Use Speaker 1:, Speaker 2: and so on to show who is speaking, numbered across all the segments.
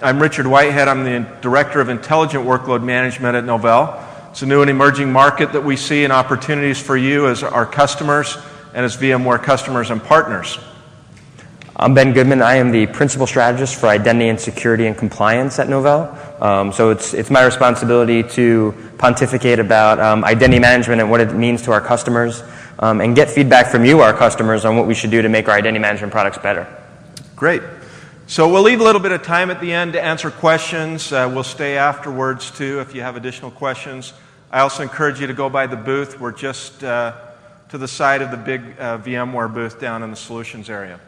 Speaker 1: I'm Richard Whitehead. I'm the Director of Intelligent Workload Management at Novell. It's a new and emerging market that we see and opportunities for you as our customers and as VMware customers and partners.
Speaker 2: I'm Ben Goodman. I am the Principal Strategist for Identity and Security and Compliance at Novell. So it's my responsibility to pontificate about identity management and what it means to our customers, and get feedback from you, our customers, on what we should do to make our identity management products better.
Speaker 1: Great. So we'll leave a little bit of time at the end to answer questions. We'll stay afterwards, too, if you have additional questions. I also encourage you to go by the booth. We're just to the side of the big VMware booth down in the solutions area.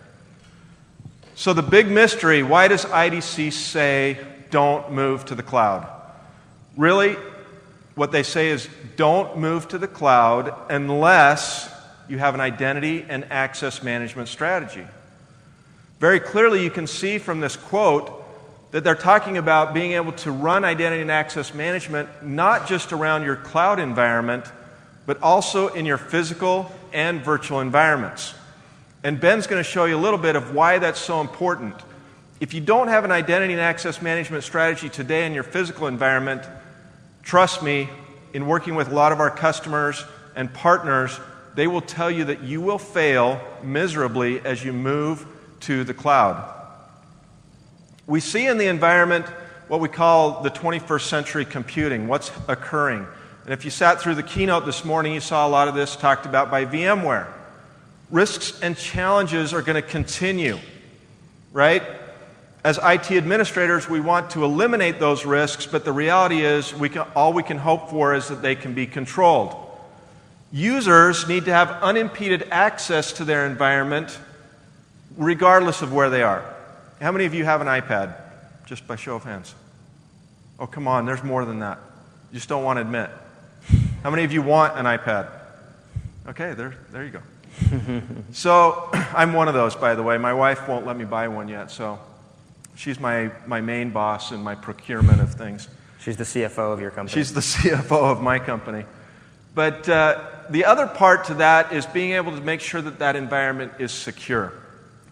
Speaker 1: So the big mystery, why does IDC say don't move to the cloud? Really, what they say is don't move to the cloud unless you have an identity and access management strategy. Very clearly, you can see from this quote that they're talking about being able to run identity and access management not just around your cloud environment, but also in your physical and virtual environments. And Ben's going to show you a little bit of why that's so important. If you don't have an identity and access management strategy today in your physical environment, trust me, in working with a lot of our customers and partners, they will tell you that you will fail miserably as you move to the cloud. We see in the environment what we call the 21st century computing, what's occurring. And if you sat through the keynote this morning, you saw a lot of this talked about by VMware. Risks and challenges are going to continue, right? As IT administrators, we want to eliminate those risks, but the reality is all we can hope for is that they can be controlled. Users need to have unimpeded access to their environment regardless of where they are. How many of you have an iPad? Just by show of hands. Oh, come on, there's more than that. You just don't want to admit. How many of you want an iPad? Okay, there you go. So, I'm one of those, by the way. My wife won't let me buy one yet, so she's my main boss in my procurement of things.
Speaker 2: She's the CFO of your company.
Speaker 1: She's the CFO of my company. But the other part to that is being able to make sure that that environment is secure.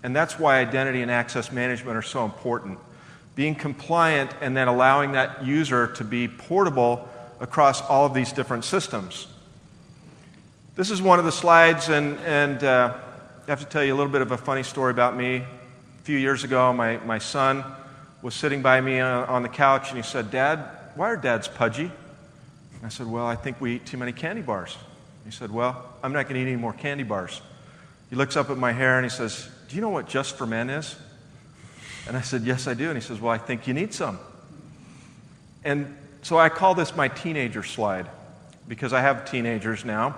Speaker 1: And that's why identity and access management are so important. Being compliant and then allowing that user to be portable across all of these different systems. This is one of the slides, and I have to tell you a little bit of a funny story about me. A few years ago, my son was sitting by me on the couch, and he said, "Dad, why are dads pudgy?" I said, "Well, I think we eat too many candy bars." He said, "Well, I'm not going to eat any more candy bars." He looks up at my hair and he says, "Do you know what Just for Men is?" And I said, "Yes, I do." And he says, "Well, I think you need some." And so I call this my teenager slide, because I have teenagers now.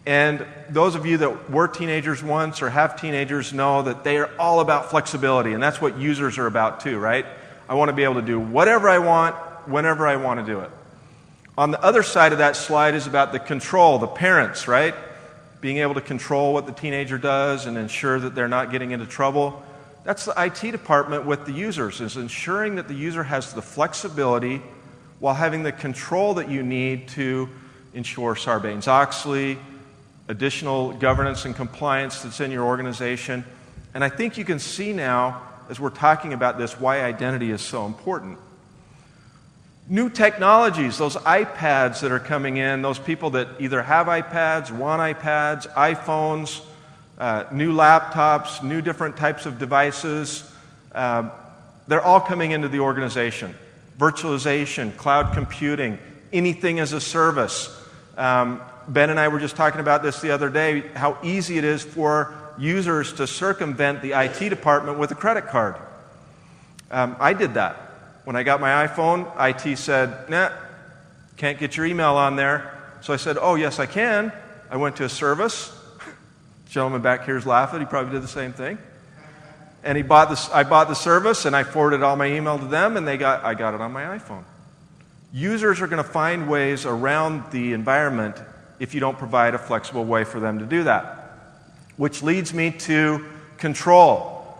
Speaker 1: And those of you that were teenagers once or have teenagers know that they are all about flexibility, and that's what users are about too, right? I want to be able to do whatever I want, whenever I want to do it. On the other side of that slide is about the control, the parents, right? Being able to control what the teenager does and ensure that they're not getting into trouble. That's the IT department with the users, is ensuring that the user has the flexibility while having the control that you need to ensure Sarbanes-Oxley, additional governance and compliance that's in your organization. And I think you can see now, as we're talking about this, why identity is so important. New technologies, those iPads that are coming in, those people that either have iPads, want iPads, iPhones, new laptops, new different types of devices, they're all coming into the organization. Virtualization, cloud computing, anything as a service. Ben and I were just talking about this the other day, how easy it is for users to circumvent the IT department with a credit card. I did that. When I got my iPhone, IT said, "Nah, can't get your email on there." So I said, "Oh, yes, I can." I went to a service. The gentleman back here is laughing. He probably did the same thing. And I bought the service, and I forwarded all my email to them, and I got it on my iPhone. Users are going to find ways around the environment if you don't provide a flexible way for them to do that. Which leads me to control.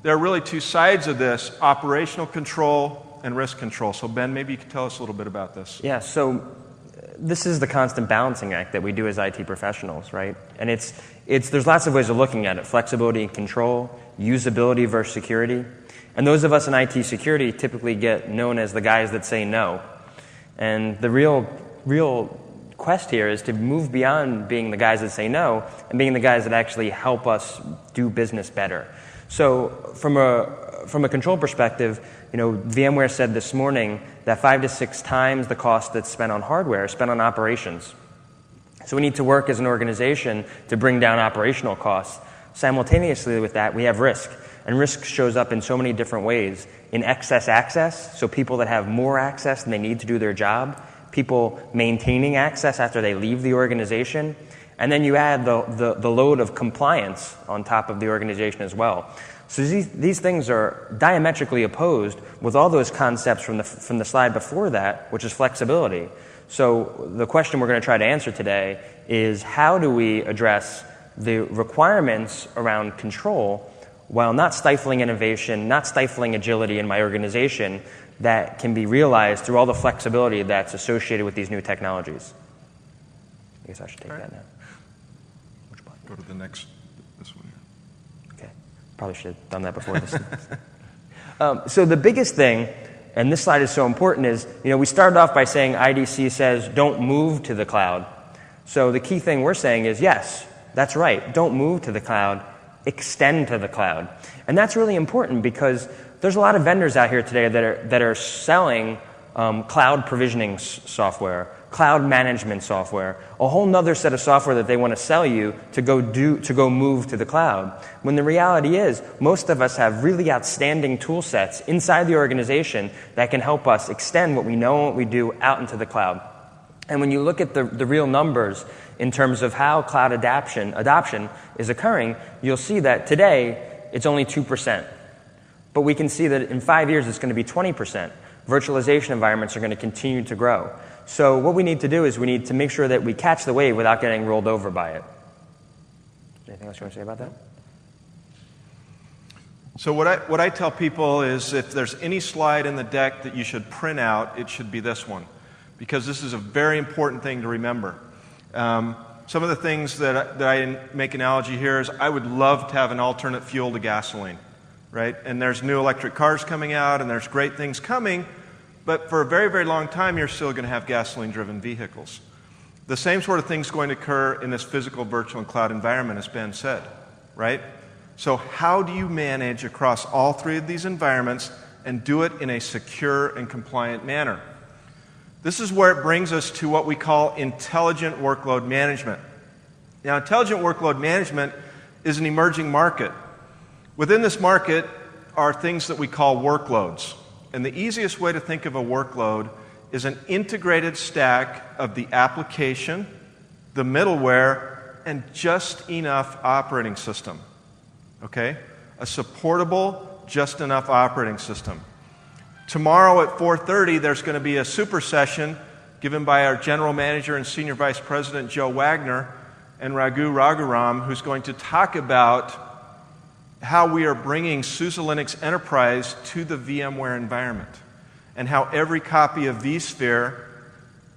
Speaker 1: There are really two sides of this, operational control and risk control. So Ben, maybe you could tell us a little bit about this.
Speaker 2: Yeah, so this is the constant balancing act that we do as IT professionals, right? And there's lots of ways of looking at it, flexibility and control, usability versus security. And those of us in IT security typically get known as the guys that say no. And the real quest here is to move beyond being the guys that say no and being the guys that actually help us do business better. So from a control perspective, VMware said this morning that 5 to 6 times the cost that's spent on hardware is spent on operations. So we need to work as an organization to bring down operational costs. Simultaneously with that, we have risk. And risk shows up in so many different ways. In excess access, so people that have more access than they need to do their job, people maintaining access after they leave the organization, and then you add the load of compliance on top of the organization as well. So these things are diametrically opposed with all those concepts from the slide before that, which is flexibility. So the question we're going to try to answer today is, how do we address the requirements around control while not stifling innovation, not stifling agility in my organization that can be realized through all the flexibility that's associated with these new technologies? I guess I should take that now.
Speaker 1: Which button? Go to the next, this one here.
Speaker 2: Okay. Probably should have done that before this. So the biggest thing, and this slide is so important, is we started off by saying IDC says don't move to the cloud. So the key thing we're saying is, yes, that's right, don't move to the cloud, extend to the cloud. And that's really important because there's a lot of vendors out here today that are selling cloud provisioning software, cloud management software, a whole nother set of software that they want to sell you to go move to the cloud. When the reality is, most of us have really outstanding tool sets inside the organization that can help us extend what we know and what we do out into the cloud. And when you look at the real numbers in terms of how cloud adoption is occurring, you'll see that today it's only 2%. But we can see that in 5 years it's going to be 20%. Virtualization environments are going to continue to grow. So what we need to do is we need to make sure that we catch the wave without getting rolled over by it. Anything else you want to say about that?
Speaker 1: So what I tell people is, if there's any slide in the deck that you should print out, it should be this one, because this is a very important thing to remember. Some of the things that I make analogy here is, I would love to have an alternate fuel to gasoline, right? And there's new electric cars coming out, and there's great things coming, but for a very, very long time, you're still going to have gasoline-driven vehicles. The same sort of thing's going to occur in this physical, virtual, and cloud environment, as Ben said, right? So how do you manage across all three of these environments and do it in a secure and compliant manner? This is where it brings us to what we call intelligent workload management. Now, intelligent workload management is an emerging market. Within this market are things that we call workloads. And the easiest way to think of a workload is an integrated stack of the application, the middleware, and just enough operating system. Okay? A supportable, just enough operating system. Tomorrow at 4:30, there's going to be a super session given by our General Manager and Senior Vice President Joe Wagner and Raghu Raghuram, who's going to talk about how we are bringing SUSE Linux Enterprise to the VMware environment, and how every copy of vSphere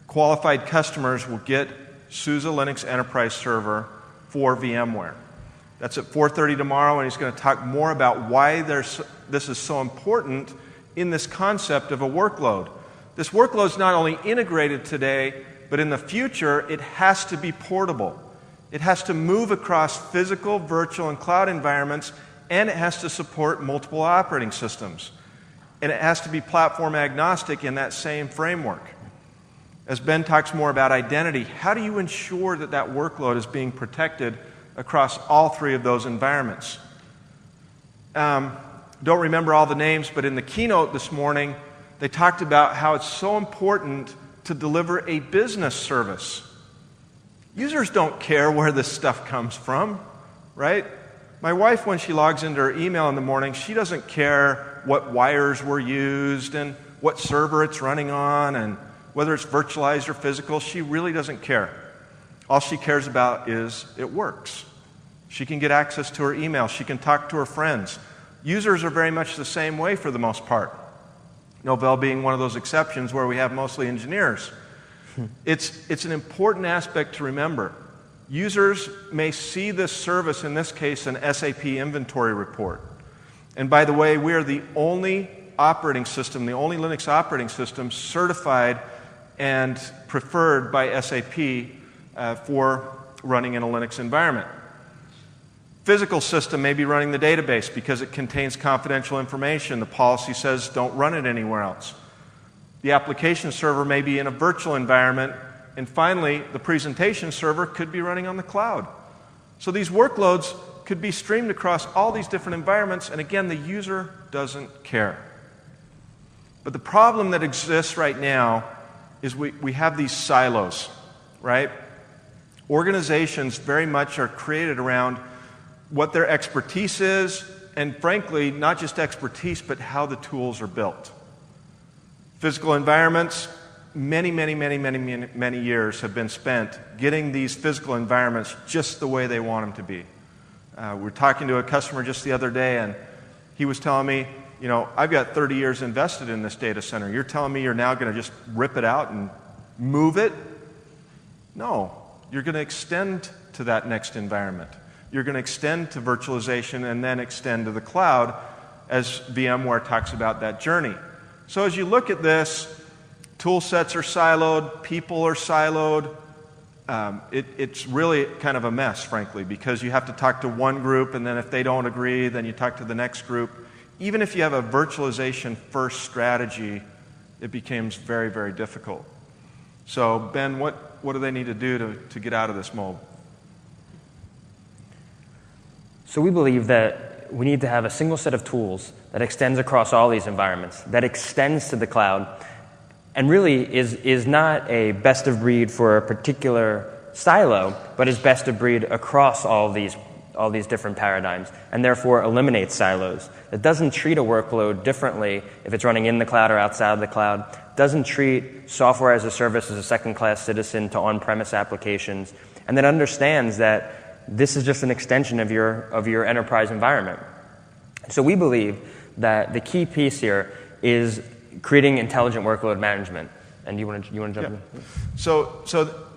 Speaker 1: qualified customers will get SUSE Linux Enterprise Server for VMware. That's at 4:30 tomorrow, and he's going to talk more about why this is so important in this concept of a workload. This workload is not only integrated today, but in the future, it has to be portable. It has to move across physical, virtual, and cloud environments, and it has to support multiple operating systems. And it has to be platform agnostic in that same framework. As Ben talks more about identity, how do you ensure that that workload is being protected across all three of those environments? Don't remember all the names, but in the keynote this morning, they talked about how it's so important to deliver a business service. Users don't care where this stuff comes from, right? My wife, when she logs into her email in the morning, she doesn't care what wires were used and what server it's running on and whether it's virtualized or physical. She really doesn't care. All she cares about is it works. She can get access to her email. She can talk to her friends. Users are very much the same way for the most part. Novell being one of those exceptions where we have mostly engineers. It's an important aspect to remember. Users may see this service, in this case an SAP inventory report, And by the way, we are the only operating system, the only Linux operating system certified and preferred by SAP for running in a Linux environment. Physical system may be running the database because it contains confidential information. The policy says don't run it anywhere else. The application server may be in a virtual environment. And finally, the presentation server could be running on the cloud. So these workloads could be streamed across all these different environments, and again, the user doesn't care. But the problem that exists right now is we have these silos, right? Organizations very much are created around what their expertise is, and frankly, not just expertise, but how the tools are built. Physical environments, many years have been spent getting these physical environments just the way they want them to be. We were talking to a customer just the other day, and he was telling me, you know, I've got 30 years invested in this data center. You're telling me you're now going to just rip it out and move it? No. You're going to extend to that next environment. You're going to extend to virtualization and then extend to the cloud as VMware talks about that journey. So as you look at this, tool sets are siloed, people are siloed. It's really kind of a mess, frankly, because you have to talk to one group, and then if they don't agree, then you talk to the next group. Even if you have a virtualization-first strategy, it becomes very difficult. So, Ben, what do they need to do to get out of this mold?
Speaker 2: So we believe that we need to have a single set of tools that extends across all these environments, that extends to the cloud, and really is not a best of breed for a particular silo, but is best of breed across all these different paradigms, and therefore eliminates silos. It doesn't treat a workload differently if it's running in the cloud or outside of the cloud. Doesn't treat software as a service as a second-class citizen to on-premise applications, and then understands that this is just an extension of your enterprise environment. So we believe that the key piece here is creating intelligent workload management. And you want to jump in?
Speaker 1: So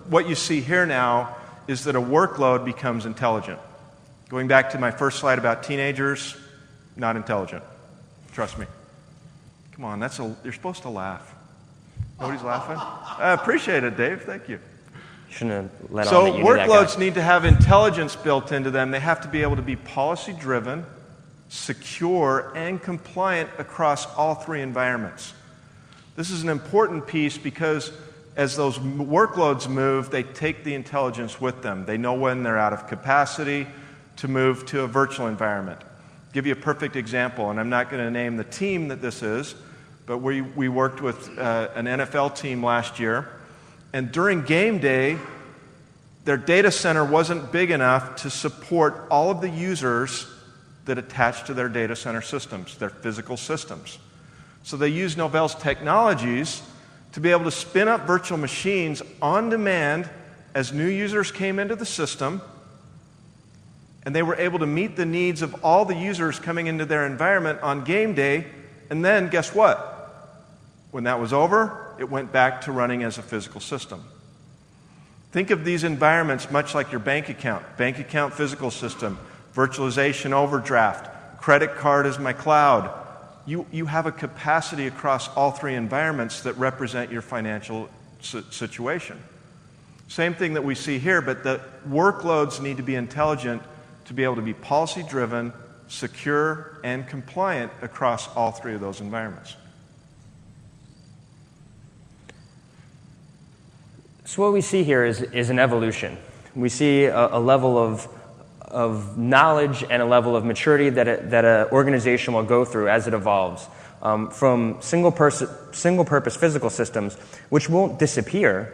Speaker 1: what you see here now is that a workload becomes intelligent. Going back to my first slide about teenagers, not intelligent. Trust me. Come on, you're supposed to laugh. Nobody's laughing? I appreciate it, Dave. Thank you.
Speaker 2: Shouldn't have let
Speaker 1: so
Speaker 2: on that you knew that guy.
Speaker 1: workloads need to have intelligence built into them. They have to be able to be policy-driven, secure, and compliant across all three environments. This is an important piece because as those workloads move, they take the intelligence with them. They know when they're out of capacity to move to a virtual environment. I'll give you a perfect example, and I'm not going to name the team that this is, but we worked with an NFL team last year, and during game day, their data center wasn't big enough to support all of the users that attach to their data center systems, their physical systems. So they used Novell's technologies to be able to spin up virtual machines on demand as new users came into the system, and they were able to meet the needs of all the users coming into their environment on game day, and then guess what? When that was over, it went back to running as a physical system. Think of these environments much like your bank account physical system, virtualization overdraft, credit card is my cloud. You have a capacity across all three environments that represent your financial situation. Same thing that we see here, but the workloads need to be intelligent to be able to be policy-driven, secure, and compliant across all three of those environments.
Speaker 2: So what we see here is an evolution. We see a level of knowledge and a level of maturity that an organization will go through as it evolves. From single-purpose physical systems, which won't disappear,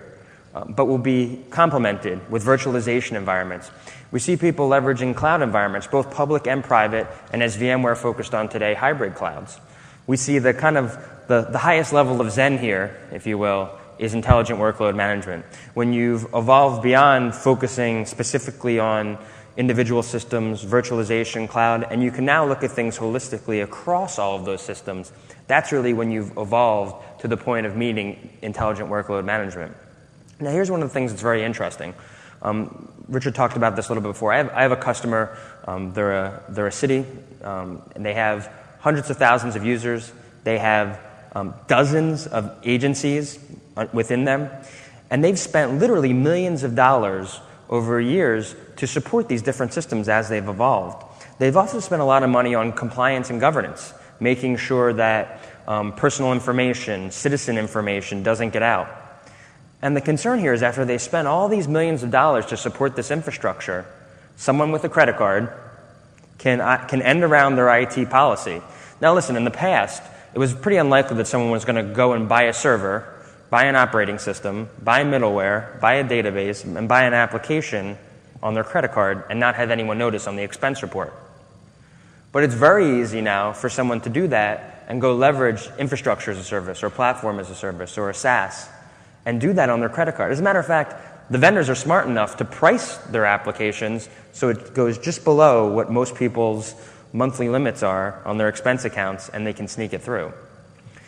Speaker 2: but will be complemented with virtualization environments. We see people leveraging cloud environments, both public and private, and as VMware focused on today, hybrid clouds. We see the kind of the highest level of Zen here, if you will, is intelligent workload management. When you've evolved beyond focusing specifically on individual systems, virtualization, cloud, and you can now look at things holistically across all of those systems, that's really when you've evolved to the point of meeting intelligent workload management. Now here's one of the things that's very interesting. Richard talked about this a little bit before. I have a customer, they're a city, and they have hundreds of thousands of users. They have dozens of agencies within them. And they've spent literally millions of dollars over years to support these different systems as they've evolved. They've also spent a lot of money on compliance and governance, making sure that personal information, citizen information doesn't get out. And the concern here is after they spent all these millions of dollars to support this infrastructure, someone with a credit card can end around their IT policy. Now listen, in the past, it was pretty unlikely that someone was going to go and buy a server, buy an operating system, buy middleware, buy a database, and buy an application on their credit card and not have anyone notice on the expense report. But it's very easy now for someone to do that and go leverage infrastructure as a service or platform as a service or a SaaS and do that on their credit card. As a matter of fact, the vendors are smart enough to price their applications so it goes just below what most people's monthly limits are on their expense accounts, and they can sneak it through.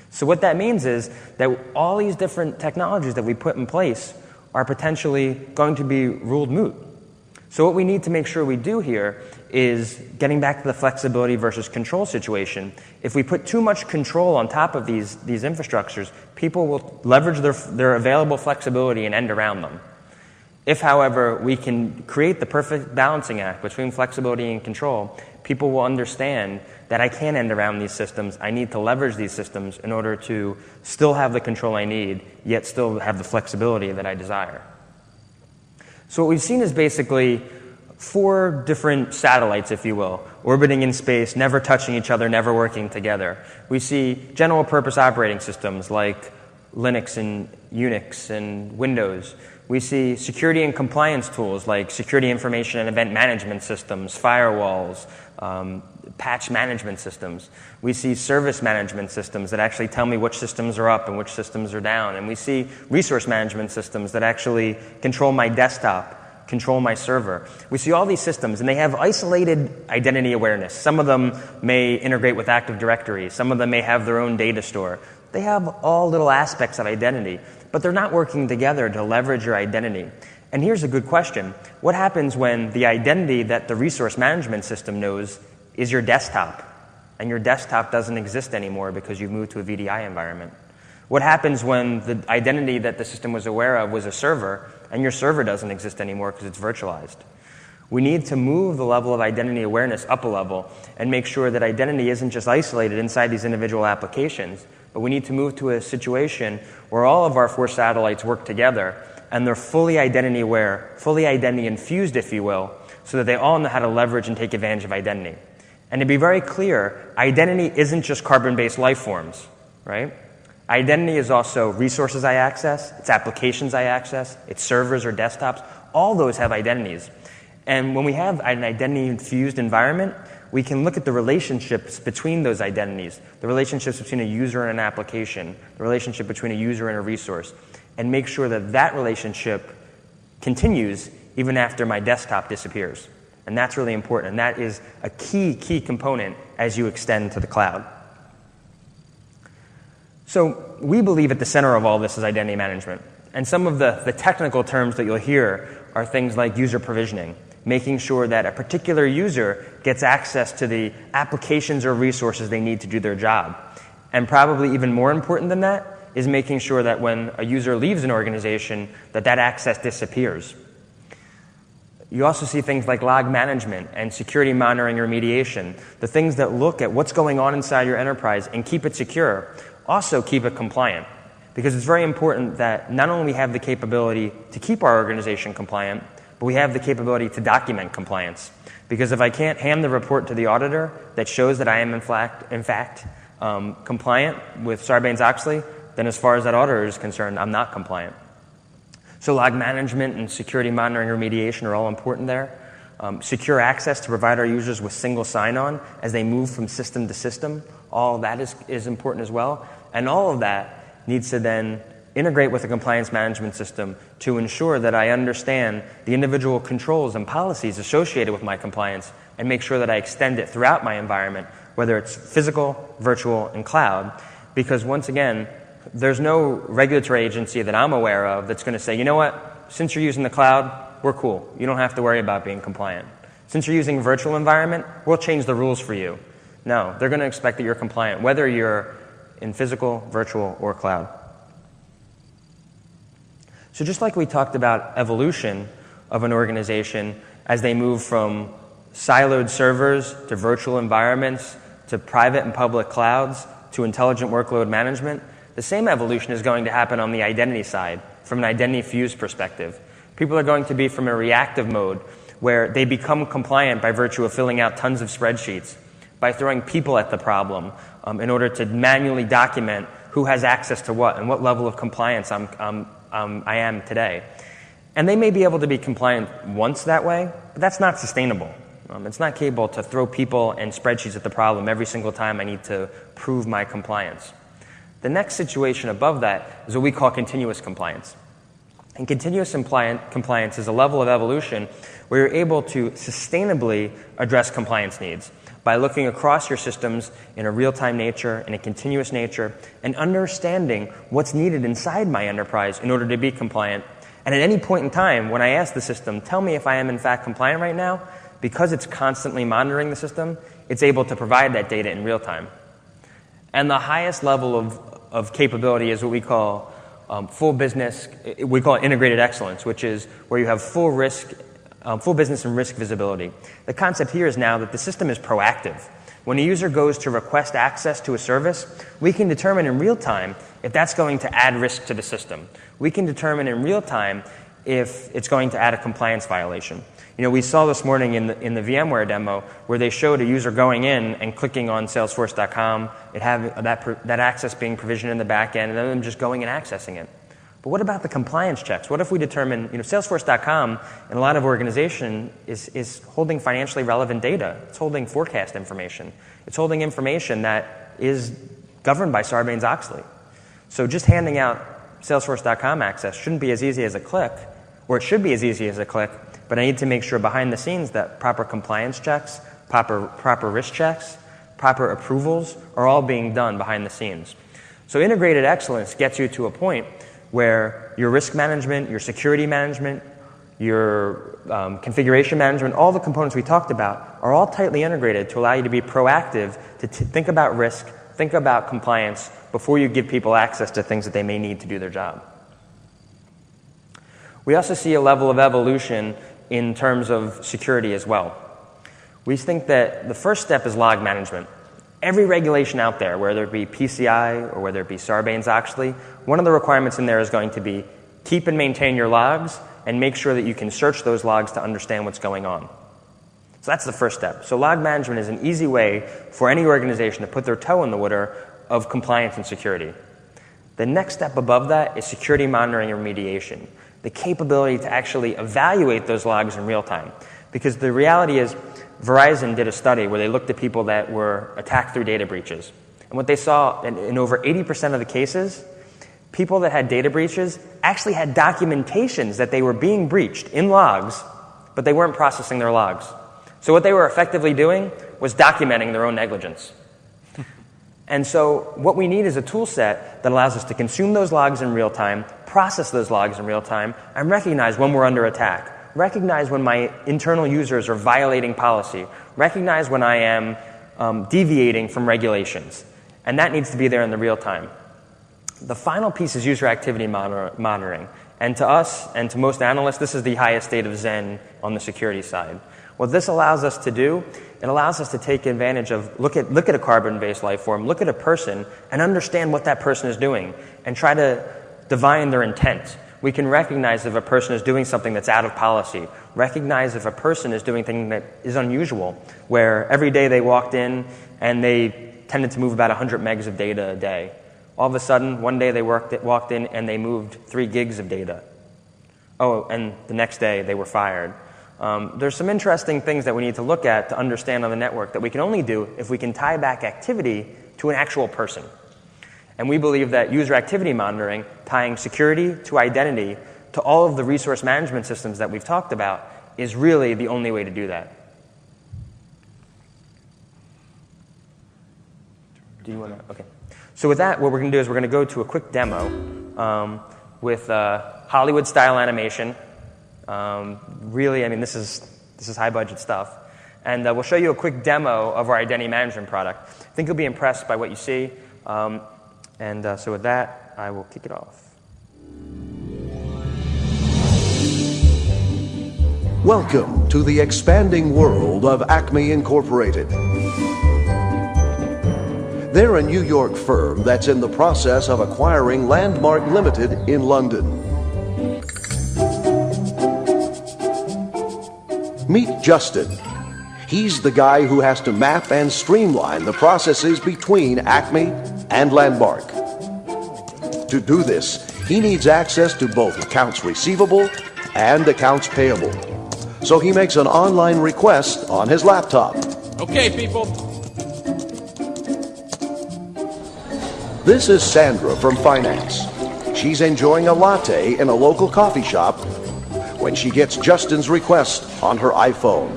Speaker 2: So what that means is that all these different technologies that we put in place are potentially going to be ruled moot. So what we need to make sure we do here is getting back to the flexibility versus control situation. If we put too much control on top of these infrastructures, people will leverage their available flexibility and end around them. If, however, we can create the perfect balancing act between flexibility and control, people will understand that I can't end around these systems. I need to leverage these systems in order to still have the control I need, yet still have the flexibility that I desire. So what we've seen is basically 4 different satellites, if you will, orbiting in space, never touching each other, never working together. We see general purpose operating systems like Linux and Unix and Windows. We see security and compliance tools like security information and event management systems, firewalls, patch management systems. We see service management systems that actually tell me which systems are up and which systems are down. And we see resource management systems that actually control my desktop, control my server. We see all these systems, and they have isolated identity awareness. Some of them may integrate with Active Directory. Some of them may have their own data store. They have all little aspects of identity, but they're not working together to leverage your identity. And here's a good question. What happens when the identity that the resource management system knows is your desktop, and your desktop doesn't exist anymore because you've moved to a VDI environment? What happens when the identity that the system was aware of was a server, and your server doesn't exist anymore because it's virtualized? We need to move the level of identity awareness up a level and make sure that identity isn't just isolated inside these individual applications, but we need to move to a situation where all of our 4 satellites work together and they're fully identity aware, fully identity infused, if you will, so that they all know how to leverage and take advantage of identity. And to be very clear, identity isn't just carbon-based life forms, right? Identity is also resources I access, it's applications I access, it's servers or desktops. All those have identities. And when we have an identity-infused environment, we can look at the relationships between those identities, the relationships between a user and an application, the relationship between a user and a resource, and make sure that that relationship continues even after my desktop disappears. And that's really important, and that is a key component as you extend to the cloud. So we believe at the center of all this is identity management. And some of the technical terms that you'll hear are things like user provisioning, making sure that a particular user gets access to the applications or resources they need to do their job. And probably even more important than that is making sure that when a user leaves an organization, that access disappears. You also see things like log management and security monitoring or remediation, the things that look at what's going on inside your enterprise and keep it secure, also keep it compliant. Because it's very important that not only we have the capability to keep our organization compliant, but we have the capability to document compliance. Because if I can't hand the report to the auditor that shows that I am in fact compliant with Sarbanes-Oxley, then as far as that auditor is concerned, I'm not compliant. So log management and security monitoring and remediation are all important there. Secure access to provide our users with single sign-on as they move from system to system, all of that is important as well. And all of that needs to then integrate with a compliance management system to ensure that I understand the individual controls and policies associated with my compliance and make sure that I extend it throughout my environment, whether it's physical, virtual, and cloud. Because once again, there's no regulatory agency that I'm aware of that's going to say, you know what, since you're using the cloud, we're cool. You don't have to worry about being compliant. Since you're using a virtual environment, we'll change the rules for you. No, they're going to expect that you're compliant, whether you're in physical, virtual, or cloud. So just like we talked about evolution of an organization as they move from siloed servers to virtual environments to private and public clouds to intelligent workload management, the same evolution is going to happen on the identity side from an identity-fused perspective. People are going to be from a reactive mode where they become compliant by virtue of filling out tons of spreadsheets, by throwing people at the problem in order to manually document who has access to what and what level of compliance I am today. And they may be able to be compliant once that way, but that's not sustainable. It's not capable to throw people and spreadsheets at the problem every single time I need to prove my compliance. The next situation above that is what we call continuous compliance. And continuous compliance is a level of evolution where you're able to sustainably address compliance needs by looking across your systems in a real-time nature, in a continuous nature, and understanding what's needed inside my enterprise in order to be compliant. And at any point in time, when I ask the system, tell me if I am in fact compliant right now, because it's constantly monitoring the system, it's able to provide that data in real time. And the highest level of capability is what we call full business, we call it integrated excellence, which is where you have full business and risk visibility. The concept here is now that the system is proactive. When a user goes to request access to a service, we can determine in real time if that's going to add risk to the system. We can determine in real time if it's going to add a compliance violation. You know, we saw this morning in the VMware demo where they showed a user going in and clicking on Salesforce.com, it had that access being provisioned in the back end, and then them just going and accessing it. But what about the compliance checks? What if we determine, Salesforce.com in a lot of organization is holding financially relevant data. It's holding forecast information. It's holding information that is governed by Sarbanes-Oxley. So just handing out Salesforce.com access shouldn't be as easy as a click, or it should be as easy as a click, but I need to make sure behind the scenes that proper compliance checks, proper risk checks, proper approvals are all being done behind the scenes. So integrated excellence gets you to a point where your risk management, your security management, your configuration management, all the components we talked about are all tightly integrated to allow you to be proactive, to think about risk, think about compliance before you give people access to things that they may need to do their job. We also see a level of evolution in terms of security as well. We think that the first step is log management. Every regulation out there, whether it be PCI or whether it be Sarbanes-Oxley, one of the requirements in there is going to be keep and maintain your logs and make sure that you can search those logs to understand what's going on. So that's the first step. So log management is an easy way for any organization to put their toe in the water of compliance and security. The next step above that is security monitoring and remediation, the capability to actually evaluate those logs in real time. Because the reality is, Verizon did a study where they looked at people that were attacked through data breaches. And what they saw in over 80% of the cases, people that had data breaches actually had documentations that they were being breached in logs, but they weren't processing their logs. So what they were effectively doing was documenting their own negligence. And so what we need is a tool set that allows us to consume those logs in real time, process those logs in real time, and recognize when we're under attack. Recognize when my internal users are violating policy. Recognize when I am deviating from regulations. And that needs to be there in the real time. The final piece is user activity monitoring. And to us, and to most analysts, this is the highest state of Zen on the security side. What this allows us to do, it allows us to take advantage of, look at a carbon-based life form, look at a person, and understand what that person is doing, and try to divine their intent. We can recognize if a person is doing something that's out of policy, recognize if a person is doing something that is unusual, where every day they walked in and they tended to move about 100 megs of data a day. All of a sudden, one day they walked in and they moved 3 gigs of data. Oh, and the next day they were fired. There's some interesting things that we need to look at to understand on the network that we can only do if we can tie back activity to an actual person. And we believe that user activity monitoring, tying security to identity to all of the resource management systems that we've talked about, is really the only way to do that. Do you want to? Okay. So with that, what we're going to do is we're going to go to a quick demo with Hollywood-style animation. Really, I mean, this is high-budget stuff. and we'll show you a quick demo of our identity management product. I think you'll be impressed by what you see. So with that, I will kick it off.
Speaker 3: Welcome to the expanding world of Acme Incorporated. They're a New York firm that's in the process of acquiring Landmark Limited in London. Meet Justin. He's the guy who has to map and streamline the processes between Acme and Landmark. To do this, he needs access to both accounts receivable and accounts payable. So he makes an online request on his laptop.
Speaker 4: Okay, people.
Speaker 3: This is Sandra from Finance. She's enjoying a latte in a local coffee shop when she gets Justin's request on her iPhone.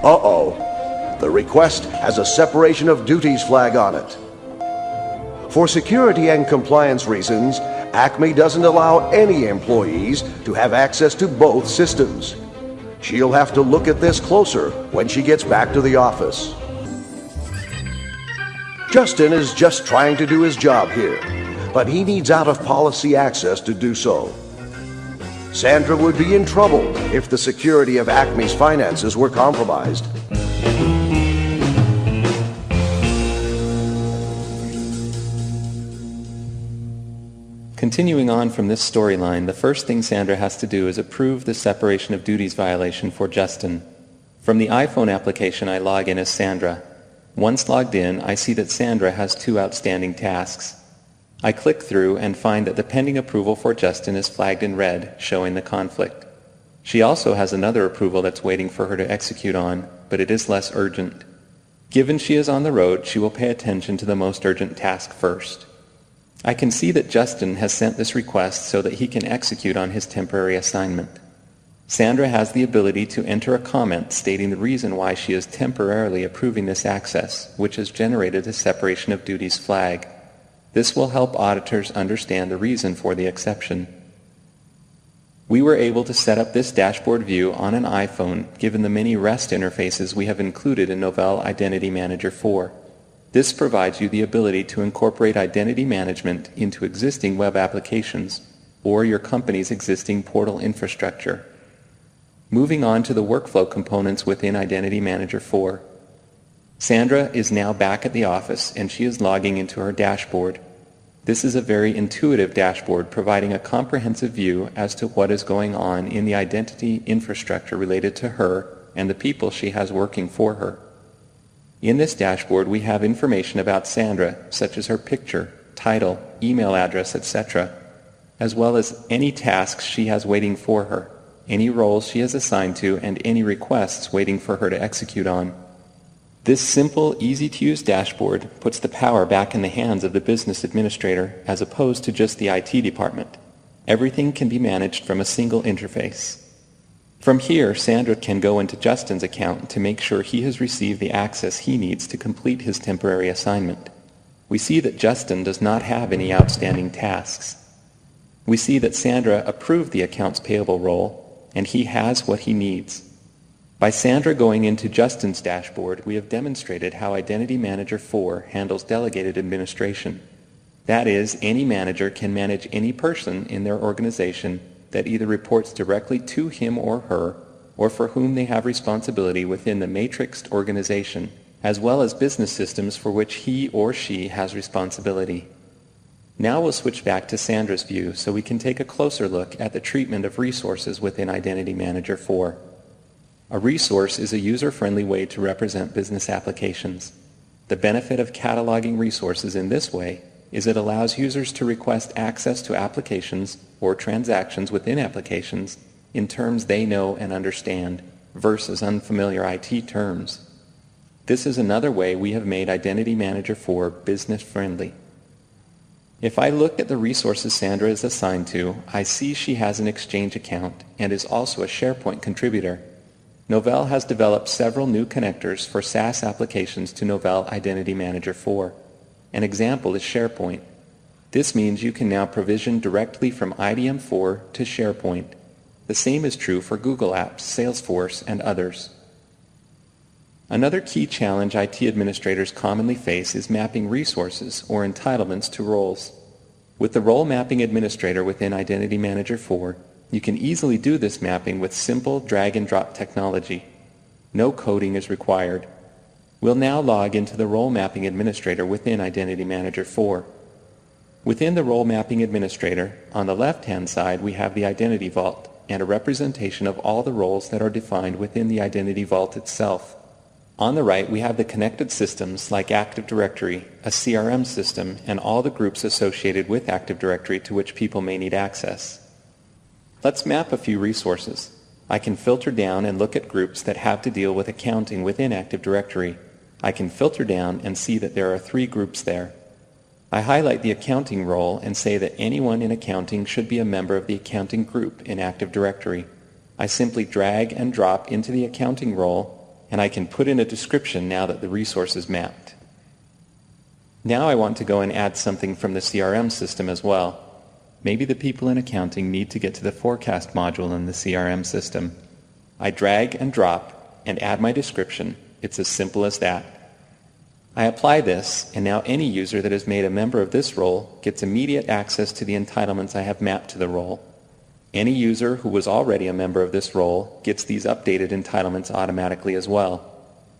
Speaker 3: Uh-oh. The request has a separation of duties flag on it. For security and compliance reasons, Acme doesn't allow any employees to have access to both systems. She'll have to look at this closer when she gets back to the office. Justin is just trying to do his job here, but he needs out-of-policy access to do so. Sandra would be in trouble if the security of Acme's finances were compromised.
Speaker 5: Continuing on from this storyline, the first thing Sandra has to do is approve the separation of duties violation for Justin. From the iPhone application, I log in as Sandra. Once logged in, I see that Sandra has 2 outstanding tasks. I click through and find that the pending approval for Justin is flagged in red, showing the conflict. She also has another approval that's waiting for her to execute on, but it is less urgent. Given she is on the road, she will pay attention to the most urgent task first. I can see that Justin has sent this request so that he can execute on his temporary assignment. Sandra has the ability to enter a comment stating the reason why she is temporarily approving this access, which has generated a separation of duties flag. This will help auditors understand the reason for the exception. We were able to set up this dashboard view on an iPhone given the many REST interfaces we have included in Novell Identity Manager 4. This provides you the ability to incorporate identity management into existing web applications or your company's existing portal infrastructure. Moving on to the workflow components within Identity Manager 4. Sandra is now back at the office and she is logging into her dashboard. This is a very intuitive dashboard providing a comprehensive view as to what is going on in the identity infrastructure related to her and the people she has working for her. In this dashboard, we have information about Sandra, such as her picture, title, email address, etc., as well as any tasks she has waiting for her, any roles she is assigned to, and any requests waiting for her to execute on. This simple, easy-to-use dashboard puts the power back in the hands of the business administrator as opposed to just the IT department. Everything can be managed from a single interface. From here, Sandra can go into Justin's account to make sure he has received the access he needs to complete his temporary assignment. We see that Justin does not have any outstanding tasks. We see that Sandra approved the accounts payable role, and he has what he needs. By Sandra going into Justin's dashboard, we have demonstrated how Identity Manager 4 handles delegated administration. That is, any manager can manage any person in their organization that either reports directly to him or her, or for whom they have responsibility within the matrixed organization, as well as business systems for which he or she has responsibility. Now we'll switch back to Sandra's view so we can take a closer look at the treatment of resources within Identity Manager 4. A resource is a user-friendly way to represent business applications. The benefit of cataloging resources in this way is it allows users to request access to applications or transactions within applications in terms they know and understand versus unfamiliar IT terms. This is another way we have made Identity Manager 4 business-friendly. If I look at the resources Sandra is assigned to, I see she has an Exchange account and is also a SharePoint contributor. Novell has developed several new connectors for SaaS applications to Novell Identity Manager 4. An example is SharePoint. This means you can now provision directly from IDM4 to SharePoint. The same is true for Google Apps, Salesforce, and others. Another key challenge IT administrators commonly face is mapping resources or entitlements to roles. With the Role Mapping Administrator within Identity Manager 4, you can easily do this mapping with simple drag-and-drop technology. No coding is required. We'll now log into the Role Mapping Administrator within Identity Manager 4. Within the Role Mapping Administrator, on the left-hand side we have the Identity Vault and a representation of all the roles that are defined within the Identity Vault itself. On the right we have the connected systems like Active Directory, a CRM system, and all the groups associated with Active Directory to which people may need access. Let's map a few resources. I can filter down and look at groups that have to deal with accounting within Active Directory. I can filter down and see that there are 3 groups there. I highlight the accounting role and say that anyone in accounting should be a member of the accounting group in Active Directory. I simply drag and drop into the accounting role, and I can put in a description now that the resource is mapped. Now I want to go and add something from the CRM system as well. Maybe the people in accounting need to get to the forecast module in the CRM system. I drag and drop and add my description. It's as simple as that. I apply this, and now any user that is made a member of this role gets immediate access to the entitlements I have mapped to the role. Any user who was already a member of this role gets these updated entitlements automatically as well.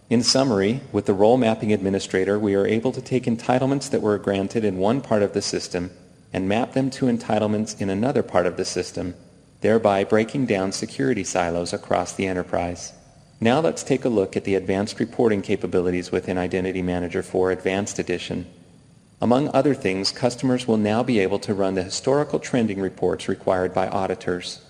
Speaker 5: In summary, with the Role Mapping Administrator, we are able to take entitlements that were granted in one part of the system and map them to entitlements in another part of the system, thereby breaking down security silos across the enterprise. Now let's take a look at the advanced reporting capabilities within Identity Manager 4 Advanced Edition. Among other things, customers will now be able to run the historical trending reports required by auditors.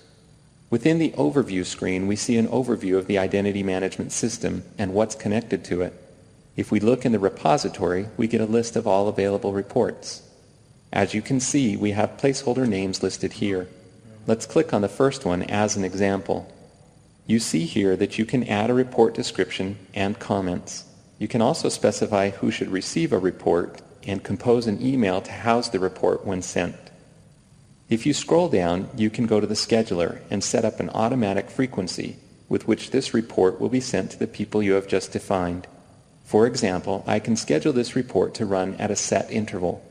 Speaker 5: Within the Overview screen, we see an overview of the identity management system and what's connected to it. If we look in the repository, we get a list of all available reports. As you can see, we have placeholder names listed here. Let's click on the first one as an example. You see here that you can add a report description and comments. You can also specify who should receive a report and compose an email to house the report when sent. If you scroll down, you can go to the scheduler and set up an automatic frequency with which this report will be sent to the people you have just defined. For example, I can schedule this report to run at a set interval.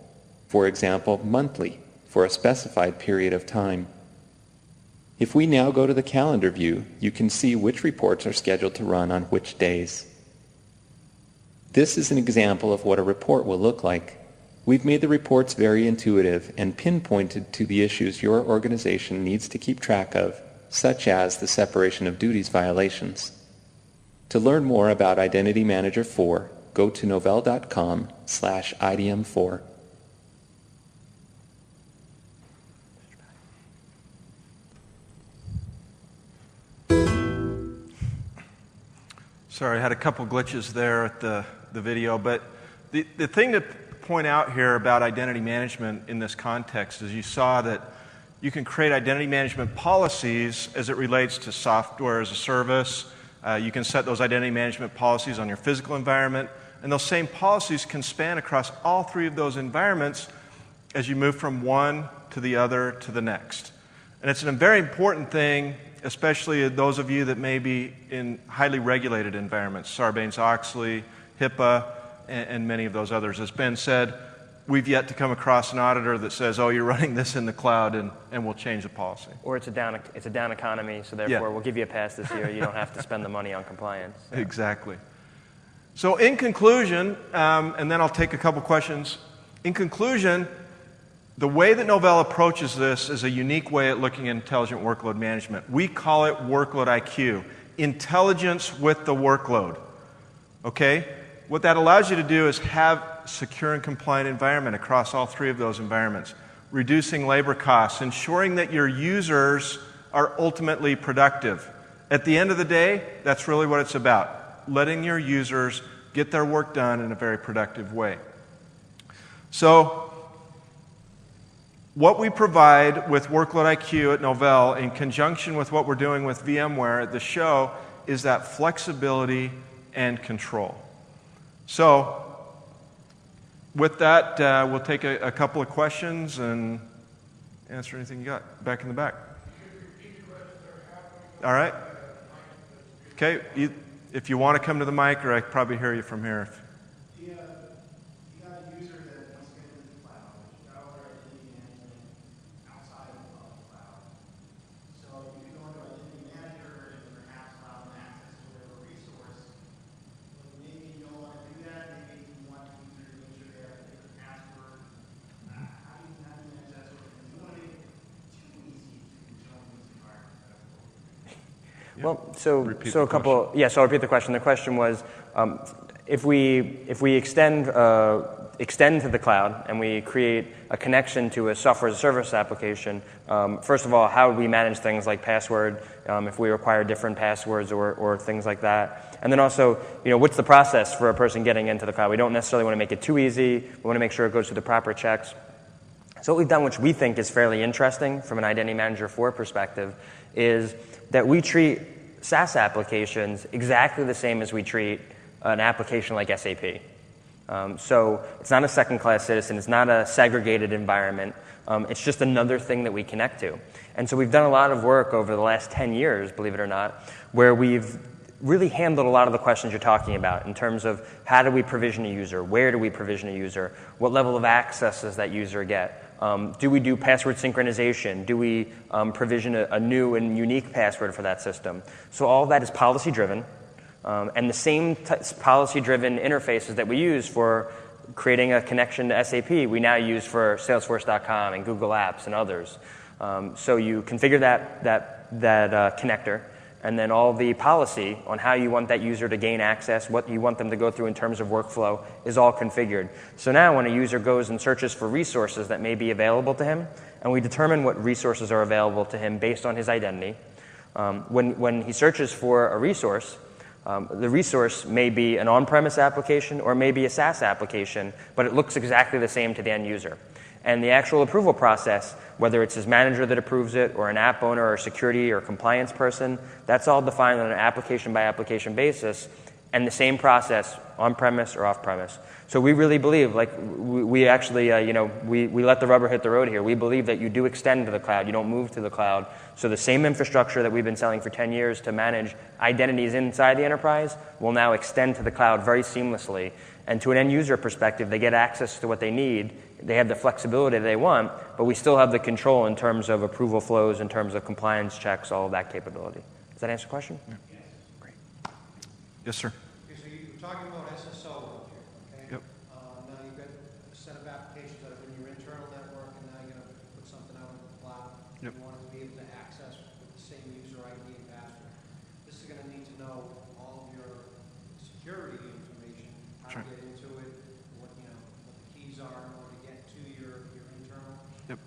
Speaker 5: For example, monthly, for a specified period of time. If we now go to the calendar view, you can see which reports are scheduled to run on which days. This is an example of what a report will look like. We've made the reports very intuitive and pinpointed to the issues your organization needs to keep track of, such as the separation of duties violations. To learn more about Identity Manager 4, go to novell.com/IDM4.
Speaker 1: Sorry, I had a couple glitches there at the video, but the thing to point out here about identity management in this context is you saw that you can create identity management policies as it relates to software as a service. You can set those identity management policies on your physical environment, and those same policies can span across all 3 of those environments as you move from one to the other to the next. And it's a very important thing, especially those of you that may be in highly regulated environments, Sarbanes-Oxley, HIPAA, and many of those others. As Ben said, we've yet to come across an auditor that says, oh, you're running this in the cloud, and we'll change the policy.
Speaker 2: Or it's a down economy, so therefore we'll give you a pass this year. You don't have to spend the money on compliance. So.
Speaker 1: Exactly. So in conclusion, and then I'll take a couple questions. In conclusion, the way that Novell approaches this is a unique way at looking at intelligent workload management. We call it workload IQ, intelligence with the workload. Okay? What that allows you to do is have secure and compliant environment across all 3 of those environments, reducing labor costs, ensuring that your users are ultimately productive. At the end of the day, that's really what it's about, letting your users get their work done in a very productive way. So, what we provide with Workload IQ at Novell, in conjunction with what we're doing with VMware at the show, is that flexibility and control. So, with that, we'll take a couple of questions and answer anything you got. Back in the back. All right? Okay, if you want to come to the mic, or I can probably hear you from here.
Speaker 4: You got a user that wants to get into the cloud, but you got all their identity management outside of the public cloud. So you can go into Identity Manager and perhaps allow them access to whatever resource. But maybe you don't want to do that. Maybe you want the user to make sure they have a different password. How do you manage that sort of thing? You want to make it too easy to control these environments.
Speaker 2: Well, so a couple. Yeah, so I'll repeat the question. The question was, if we extend to the cloud and we create a connection to a software as a service application, first of all, how would we manage things like password, if we require different passwords or things like that? And then also, what's the process for a person getting into the cloud? We don't necessarily want to make it too easy. We want to make sure it goes through the proper checks. So what we've done, which we think is fairly interesting from an Identity Manager 4 perspective, is that we treat SaaS applications exactly the same as we treat an application like SAP. So it's not a second-class citizen. It's not a segregated environment. It's just another thing that we connect to. And so we've done a lot of work over the last 10 years, believe it or not, where we've really handled a lot of the questions you're talking about in terms of how do we provision a user, where do we provision a user, what level of access does that user get, do we do password synchronization, do we provision a new and unique password for that system. So all of that is policy-driven, and the same policy-driven interfaces that we use for creating a connection to SAP, we now use for Salesforce.com and Google Apps and others. So you configure that connector, and then all the policy on how you want that user to gain access, what you want them to go through in terms of workflow is all configured. So now when a user goes and searches for resources that may be available to him, and we determine what resources are available to him based on his identity, when he searches for a resource, the resource may be an on-premise application or maybe a SaaS application, but it looks exactly the same to the end user. And the actual approval process, whether it's his manager that approves it or an app owner or security or compliance person, that's all defined on an application-by-application basis, and the same process on-premise or off-premise. So we really believe, we actually, we let the rubber hit the road here. We believe that you do extend to the cloud. You don't move to the cloud. So the same infrastructure that we've been selling for 10 years to manage identities inside the enterprise will now extend to the cloud very seamlessly. And to an end-user perspective, they get access to what they need. They have the flexibility they want, but we still have the control in terms of approval flows, in terms of compliance checks, all of that capability. Does that answer the question? Yeah.
Speaker 4: Yes.
Speaker 1: Great. Yes, sir.
Speaker 4: Okay, so you're talking about SSO here, okay?
Speaker 1: Yep.
Speaker 4: Now you've got a set of applications that are in your internal network, and now you're going to put something out in the cloud.
Speaker 1: Yep.
Speaker 4: You want it to be able to access with the same user ID and password. This is going to need to know all of your security information, how
Speaker 1: Sure.
Speaker 4: to get into it, what the keys are in order to get to your internal.
Speaker 1: Yep.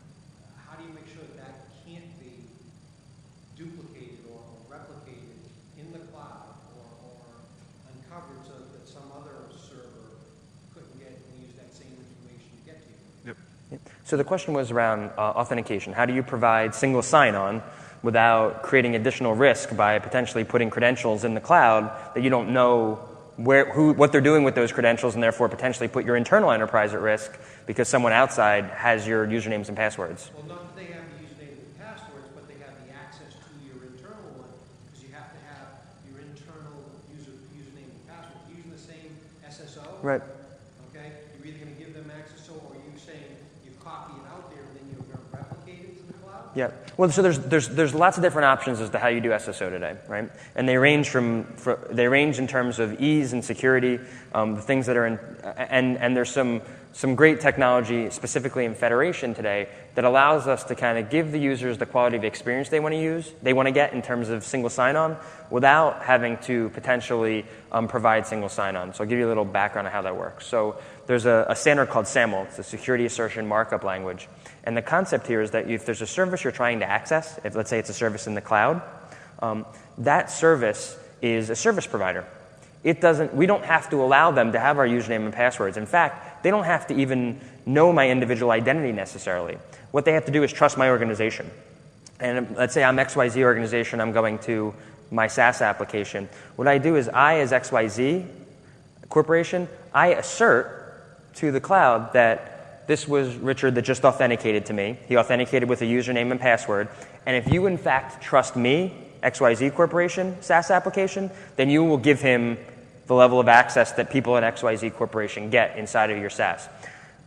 Speaker 4: How do you make sure that can't be duplicated or replicated in the cloud or uncovered so that some other server couldn't get and use that same information to get to you?
Speaker 1: Yep.
Speaker 2: So the question was around authentication. How do you provide single sign-on without creating additional risk by potentially putting credentials in the cloud that you don't know what they're doing with those credentials, and therefore potentially put your internal enterprise at risk because someone outside has your usernames and passwords?
Speaker 4: Well, not that they have the usernames and passwords, but they have the access to your internal one, because you have to have your internal username and password. Using the same SSO,
Speaker 2: Right.
Speaker 4: okay? You're either going to give them access, or are you saying you copy it out there and then you're going to replicate it to the cloud?
Speaker 2: Yeah. Well, so there's lots of different options as to how you do SSO today, right? And they range in terms of ease and security, the things that are in, and there's some great technology specifically in Federation today that allows us to kind of give the users the quality of experience they want to get in terms of single sign-on without having to potentially provide single sign-on. So I'll give you a little background on how that works. So there's a standard called SAML. It's a security assertion markup language. And the concept here is that if there's a service you're trying to access, if let's say it's a service in the cloud, that service is a service provider. We don't have to allow them to have our username and passwords. In fact, they don't have to even know my individual identity necessarily. What they have to do is trust my organization. And let's say I'm XYZ organization, I'm going to my SaaS application. What I do is I, as XYZ corporation, I assert to the cloud that this was Richard that just authenticated to me. He authenticated with a username and password. And if you, in fact, trust me XYZ Corporation SaaS application, then you will give him the level of access that people in XYZ Corporation get inside of your SaaS.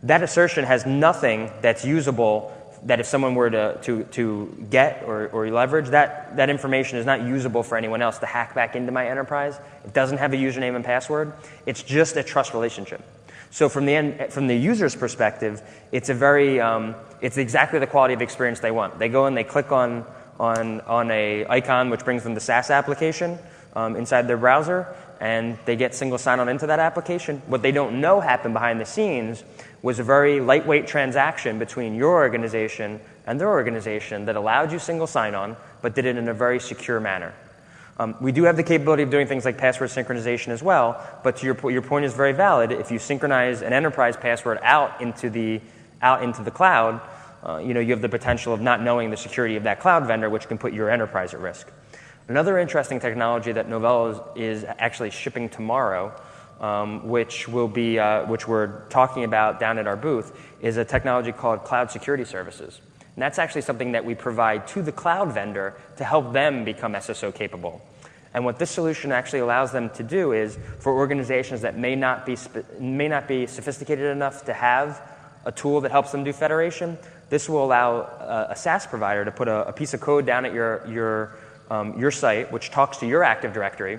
Speaker 2: That assertion has nothing that's usable, that if someone were to get or leverage, that information is not usable for anyone else to hack back into my enterprise. It doesn't have a username and password. It's just a trust relationship. So from the user's perspective, it's it's exactly the quality of experience they want. They go and they click on a icon which brings them the SaaS application inside their browser, and they get single sign-on into that application. What they don't know happened behind the scenes was a very lightweight transaction between your organization and their organization that allowed you single sign-on, but did it in a very secure manner. We do have the capability of doing things like password synchronization as well, but to your point is very valid. If you synchronize an enterprise password out into the cloud, you have the potential of not knowing the security of that cloud vendor, which can put your enterprise at risk. Another interesting technology that Novell is actually shipping tomorrow, which we're talking about down at our booth, is a technology called cloud security services. And that's actually something that we provide to the cloud vendor to help them become SSO capable. And what this solution actually allows them to do is, for organizations that may not be sophisticated enough to have a tool that helps them do federation, this will allow a SaaS provider to put a piece of code down at your site, which talks to your Active Directory.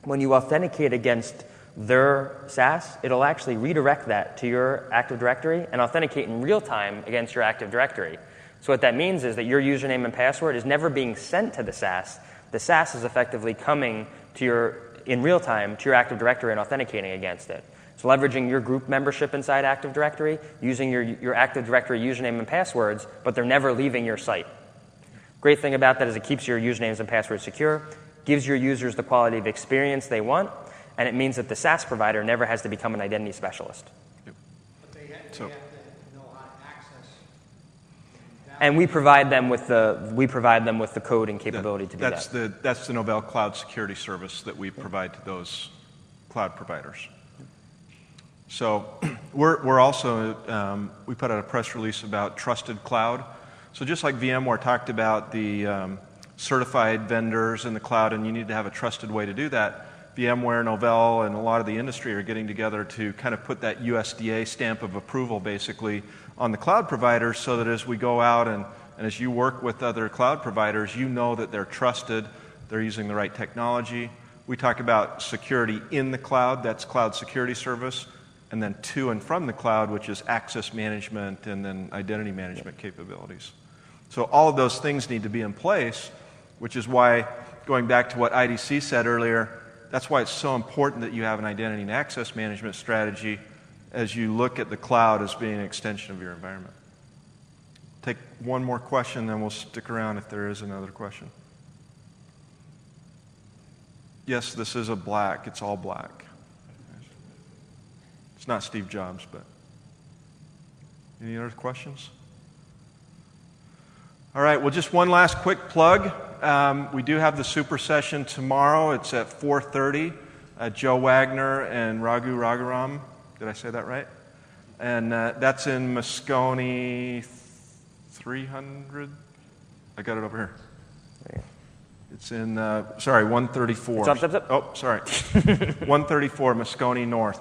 Speaker 2: When you authenticate against their SaaS, it'll actually redirect that to your Active Directory and authenticate in real time against your Active Directory. So what that means is that your username and password is never being sent to the SaaS. The SaaS is effectively coming in real time to your Active Directory and authenticating against it. So leveraging your group membership inside Active Directory, using your Active Directory username and passwords, but they're never leaving your site. Great thing about that is it keeps your usernames and passwords secure, gives your users the quality of experience they want, and it means that the SaaS provider never has to become an identity specialist.
Speaker 4: But they have to know how to access.
Speaker 2: And we provide them with the code and capability to do that.
Speaker 1: That's the Novell Cloud Security Service that we provide to those cloud providers. So we're also we put out a press release about trusted cloud. So just like VMware talked about the certified vendors in the cloud, and you need to have a trusted way to do that, VMware, Novell, and a lot of the industry are getting together to kind of put that USDA stamp of approval basically on the cloud providers, so that as we go out and as you work with other cloud providers, you know that they're trusted, they're using the right technology. We talk about security in the cloud, that's cloud security service, and then to and from the cloud, which is access management and then identity management capabilities. So all of those things need to be in place, which is why, going back to what IDC said earlier, that's why it's so important that you have an identity and access management strategy as you look at the cloud as being an extension of your environment. Take one more question, then we'll stick around if there is another question. Yes, this is it's all black. It's not Steve Jobs, but any other questions? All right, well, just one last quick plug. We do have the super session tomorrow. It's at 4:30. Joe Wagner and Raghu Raghuram. Did I say that right? And that's in Moscone 300. I got it over here. It's in, 134.
Speaker 2: It's up.
Speaker 1: Oh, sorry. 134 Moscone North.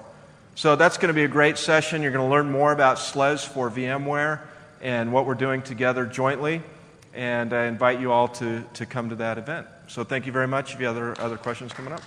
Speaker 1: So that's going to be a great session. You're going to learn more about SLES for VMware and what we're doing together jointly. And I invite you all to come to that event. So thank you very much. If you have other questions coming up.